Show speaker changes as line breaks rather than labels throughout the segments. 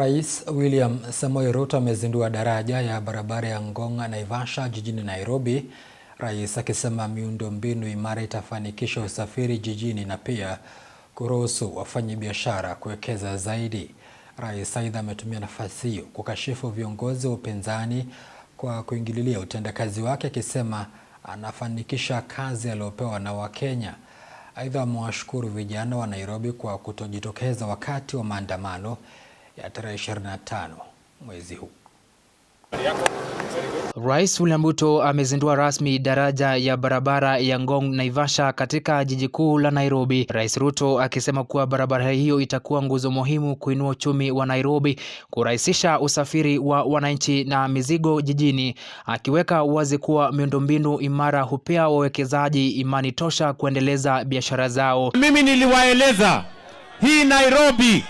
Rais William Samoei Ruto amezindua daraja ya barabara ya Ngong Naivasha jijini Nairobi. Rais akisema miundombinu imara itafanikisha usafiri jijini na pia kuruhusu wafanyabiashara kuwekeza zaidi. Rais aidha ametumia nafasi hiyo kukashifu viongozi wa upinzani kwa kuingililia utendakazi wake, akisema anafanikisha kazi aliyopewa na Wakenya. Aidha amewashukuru vijana wa Nairobi kwa kutojitokeza wakati wa maandamano ya tarehe 25 mwezi huu.
Rais William Ruto amezindua rasmi daraja ya barabara ya Ngong Naivasha katika jiji kuu la Nairobi. Rais Ruto akisema kuwa barabara hiyo itakuwa nguzo muhimu kuinua uchumi wa Nairobi, kurahisisha usafiri wa wananchi na mizigo jijini, akiweka wazi kuwa miundombinu imara hupea wawekezaji imani tosha kuendeleza biashara zao.
Mimi niliwaeleza hii Nairobi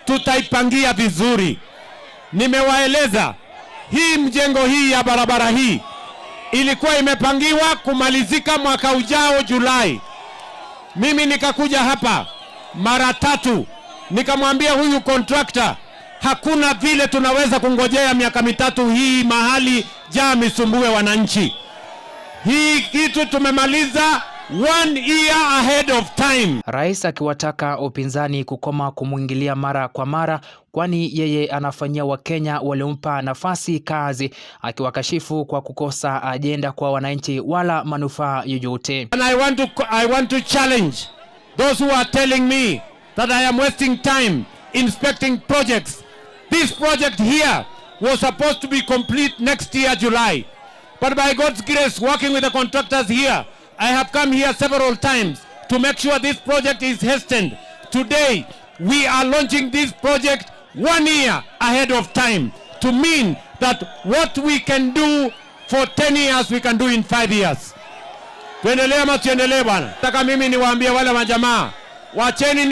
tutaipangia vizuri. Nimewaeleza hii mjengo hii ya barabara hii ilikuwa imepangiwa kumalizika mwaka ujao Julai. Mimi nikakuja hapa mara 3 nikamwambia huyu contractor, hakuna vile tunaweza kungojea miaka 3 hii mahali jaa misumbue wananchi. Hii kitu tumemaliza 1 year ahead of time.
Rais akiwataka upinzani kukoma kumwingilia mara kwa mara, kwani yeye anafanyia Wakenya waliompa nafasi kazi, akiwakashifu kwa kukosa ajenda kwa wananchi wala manufaa yoyote.
And I want to challenge those who are telling me that I am wasting time inspecting projects. This project here was supposed to be complete next year July. But by God's grace, working with the contractors here, I have come here several times to make sure this project is hastened. Today, we are launching this project 1 year ahead of time, to mean that what we can do for 10 years, we can do in 5 years. Tuendelee ama tuendelee bwana? Nataka mimi niwaambie wale majamaa,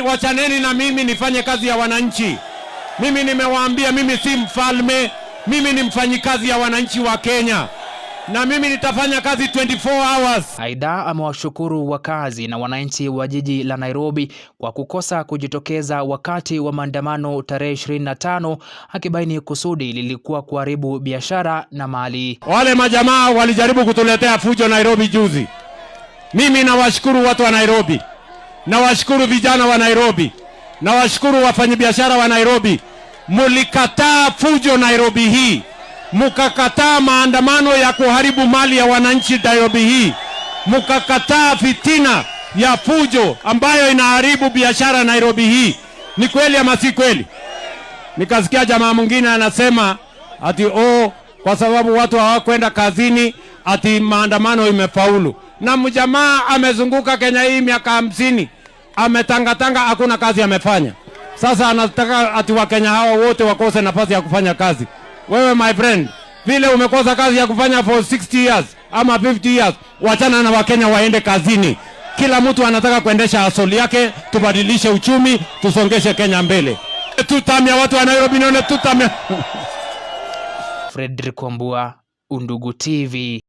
wachaneni na mimi nifanye kazi ya wananchi. Mimi nimewaambia mimi si mfalme, mimi ni mfanyikazi ya wananchi wa Kenya. Na mimi nitafanya kazi 24 hours.
Aidha amewashukuru wakazi na wananchi wa jiji la Nairobi kwa kukosa kujitokeza wakati wa maandamano tarehe 25, akibaini kusudi lilikuwa kuharibu biashara na mali.
Wale majamaa walijaribu kutuletea fujo Nairobi juzi. Mimi nawashukuru watu wa Nairobi, nawashukuru vijana wa Nairobi, nawashukuru wafanyabiashara wa Nairobi. Mulikataa fujo Nairobi hii, mukakataa maandamano ya kuharibu mali ya wananchi Nairobi hii, mukakataa fitina ya fujo ambayo inaharibu biashara Nairobi hii. Ni kweli ama si kweli? Nikasikia jamaa mwingine anasema ati kwa sababu watu hawakwenda kazini ati maandamano imefaulu. Na mjamaa amezunguka Kenya hii miaka 50, ametangatanga, hakuna kazi amefanya. Sasa anataka ati Wakenya hawa wote wakose nafasi ya kufanya kazi. Wewe my friend, vile umekosa kazi ya kufanya for 60 years ama 50 years, wachana na Wakenya waende kazini. Kila mtu anataka kuendesha asoli yake, tubadilishe uchumi, tusongeshe Kenya mbele. Tutamia watu wa Nairobi, nione tutamia.
Fredrick Wambua, Undugu TV.